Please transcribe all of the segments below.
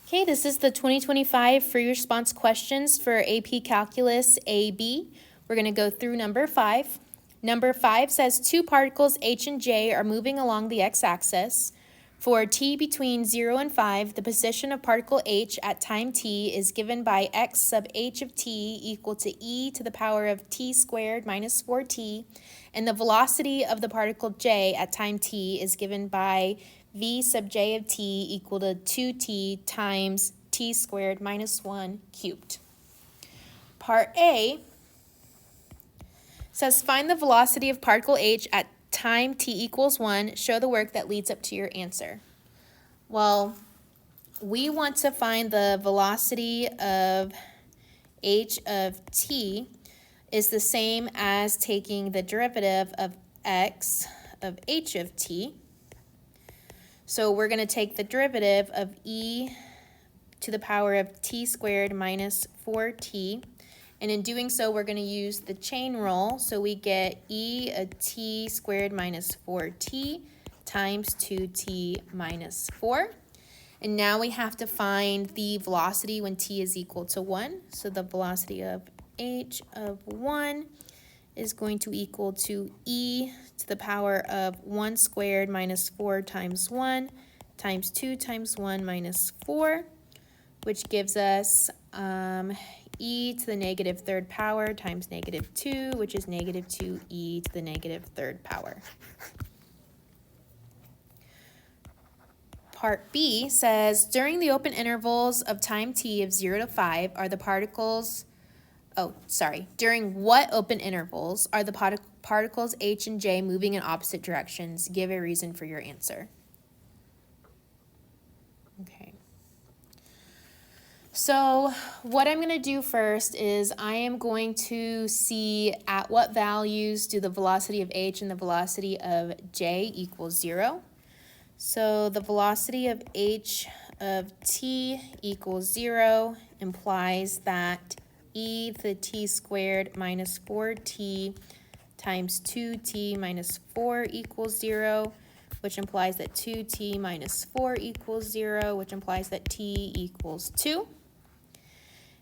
Okay, this is the 2025 free response questions for AP Calculus AB. We're going to go through number 5. Number 5 says two particles H and J are moving along the x-axis. For t between 0 and 5, the position of particle H at time t is given by x sub h of t equal to e to the power of t squared minus 4t, and the velocity of the particle J at time t is given by v sub j of t equal to 2t times t squared minus 1 cubed. Part A says find the velocity of particle H at time t equals 1. Show the work that leads up to your answer. Well, we want to find the velocity of h of t is the same as taking the derivative of x of h of t. So we're going to take the derivative of e to the power of t squared minus 4t. And in doing so, we're going to use the chain rule. So we get e of t squared minus 4t times 2t minus 4. And now we have to find the velocity when t is equal to 1. So the velocity of h of 1 is going to equal to e to the power of 1 squared minus 4 times 1 times 2 times 1 minus 4, which gives us e to the negative third power times negative 2, which is negative 2e to the negative third power. Part B says, during the open intervals of time t of 0 to 5 are the particles, during what open intervals are the particles H and J moving in opposite directions? Give a reason for your answer. Okay. So what I'm going to do first is I am going to see at what values do the velocity of H and the velocity of J equal 0. So the velocity of h of t equals 0 implies that e to the t squared minus 4t times 2t minus 4 equals 0, which implies that 2t minus 4 equals 0, which implies that t equals 2.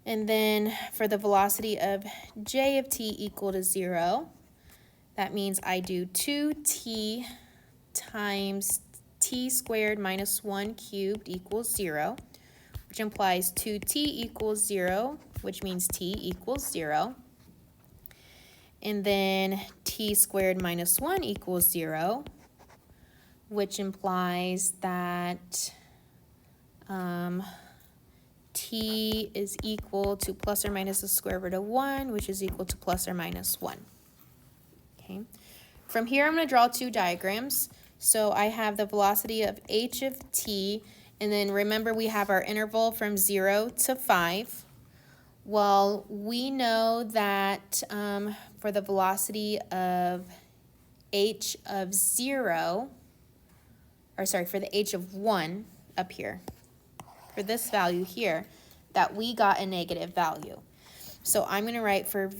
And then for the velocity of j of t equal to 0, that means I do 2t times t squared minus 1 cubed equals 0, which implies 2t equals 0, which means t equals 0. And then t squared minus 1 equals 0, which implies that t is equal to plus or minus the square root of 1, which is equal to plus or minus 1. Okay. From here, I'm going to draw two diagrams. So I have the velocity of h of t, and then remember we have our interval from 0 to 5. Well, we know that for the velocity of h of 0, for the h of 1 up here, for this value here, that we got a negative value. So I'm going to write for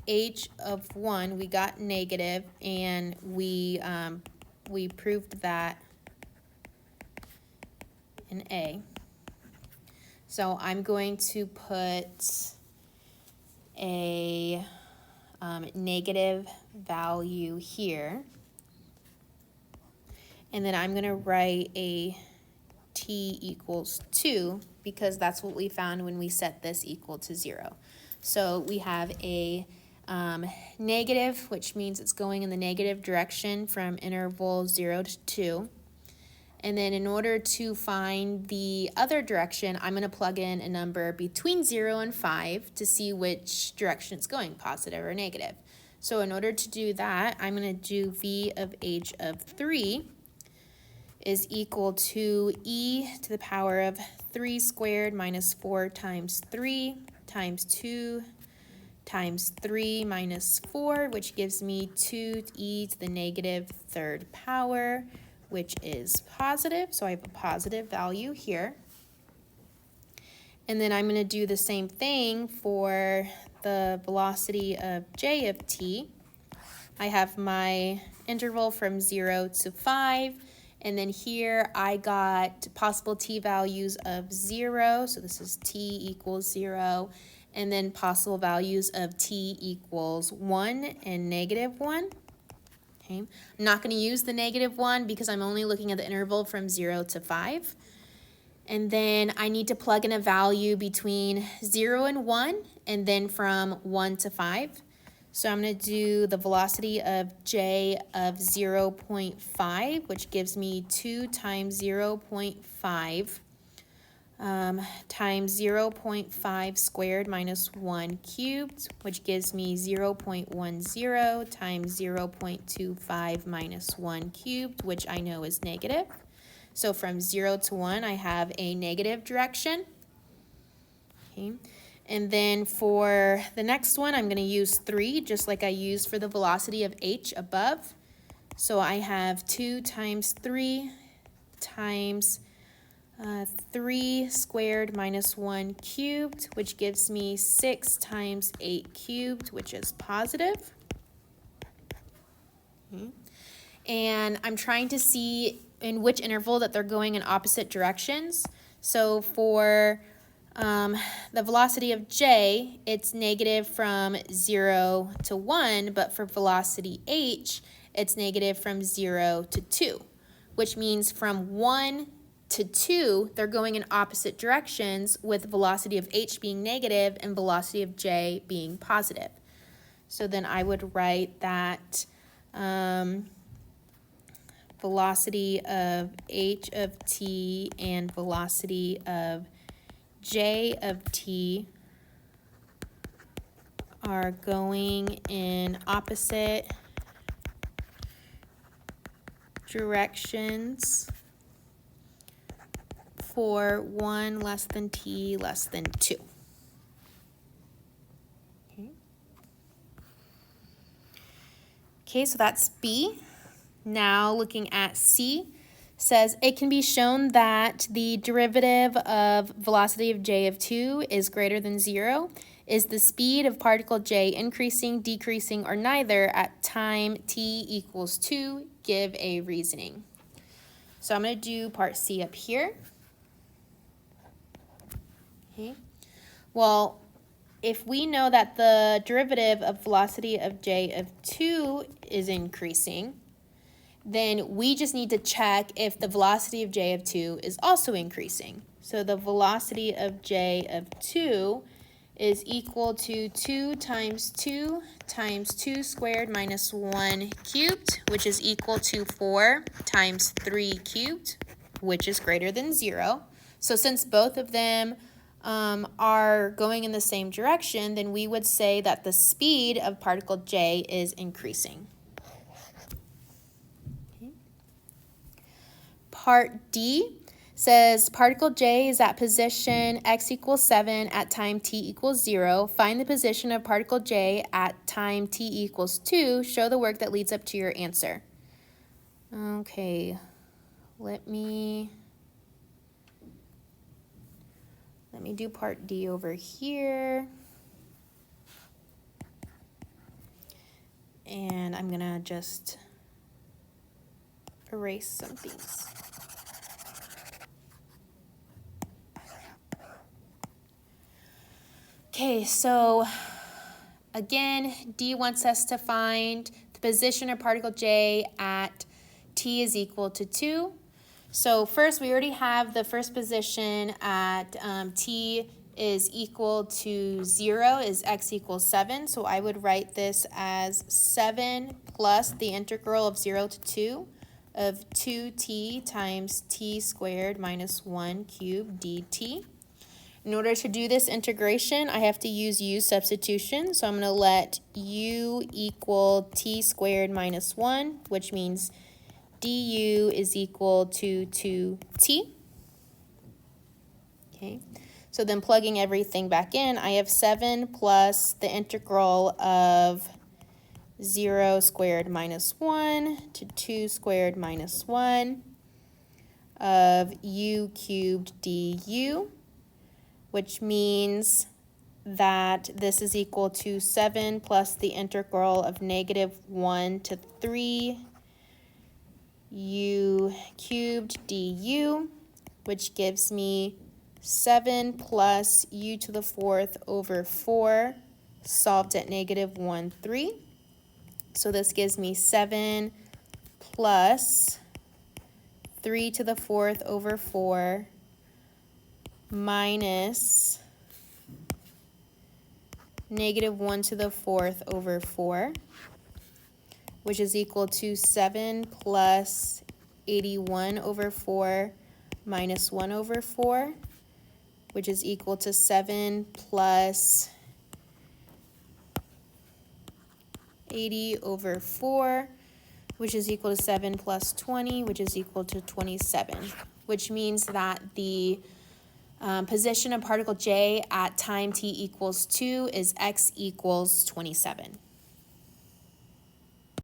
h of 1, we got negative, and we proved that in A. So I'm going to put a negative value here, and then I'm going to write a t equals 2 because that's what we found when we set this equal to 0. So we have a negative, which means it's going in the negative direction from interval 0 to 2. And then in order to find the other direction, I'm going to plug in a number between 0 and 5 to see which direction it's going, positive or negative. So in order to do that, I'm going to do v of h of 3 is equal to e to the power of 3 squared minus 4 times 3 times 2 times 3 minus 4, which gives me 2e to the negative third power, which is positive. So I have a positive value here. And then I'm going to do the same thing for the velocity of j of t. I have my interval from 0 to 5, And then here I got possible t values of 0, so this is t equals 0, and then possible values of t equals 1 and negative 1. Okay. I'm not going to use the negative 1 because I'm only looking at the interval from 0 to 5. And then I need to plug in a value between 0 and 1, and then from 1 to 5. So I'm going to do the velocity of j of 0.5, which gives me 2 times 0.5 times 0.5 squared minus 1 cubed, which gives me 0.10 times 0.25 minus 1 cubed, which I know is negative. So from 0 to 1, I have a negative direction. Okay. And then for the next one, I'm going to use 3, just like I used for the velocity of h above. So I have 2 times 3 times 3 squared minus 1 cubed, which gives me 6 times 8 cubed, which is positive. Okay. And I'm trying to see in which interval that they're going in opposite directions. So for the velocity of j, it's negative from 0 to 1, but for velocity h, it's negative from 0 to 2, which means from 1 to 2, they're going in opposite directions, with velocity of h being negative and velocity of j being positive. So then I would write that velocity of h of t and velocity of j of t are going in opposite directions for 1 less than t less than 2. Okay, so that's B. Now looking at C, says it can be shown that the derivative of velocity of j of 2 is greater than 0. Is the speed of particle j increasing, decreasing, or neither at time t equals 2? Give a reasoning. So I'm going to do part C up here. Okay. Well, if we know that the derivative of velocity of j of 2 is increasing, then we just need to check if the velocity of j of 2 is also increasing. So the velocity of j of 2 is equal to 2 times 2 squared minus 1 cubed, which is equal to 4 times 3 cubed, which is greater than 0. So since both of them are going in the same direction, then we would say that the speed of particle j is increasing. Part D says particle j is at position x equals 7 at time t equals 0. Find the position of particle j at time t equals 2. Show the work that leads up to your answer. Okay, let me do part D over here. And I'm gonna just erase some things. Okay, so again, D wants us to find the position of particle j at t is equal to 2. So first, we already have the first position at t is equal to 0, is x equals 7. So I would write this as 7 plus the integral of 0 to 2 of 2t times t squared minus 1 cubed dt. In order to do this integration, I have to use u substitution. So I'm going to let u equal t squared minus 1, which means du is equal to 2t. Okay, so then plugging everything back in, I have 7 plus the integral of 0 squared minus 1 to 2 squared minus 1 of u cubed du, which means that this is equal to 7 plus the integral of negative 1 to 3 u cubed du, which gives me 7 plus u to the 4th over 4 solved at negative 1, 3. So this gives me 7 plus 3 to the 4th over 4 minus negative 1 to the 4th over 4, which is equal to 7 plus 81 over 4 minus 1 over 4, which is equal to 7 plus 80 over 4, which is equal to 7 plus 20, which is equal to 27, which means that the position of particle J at time t equals 2 is x equals 27.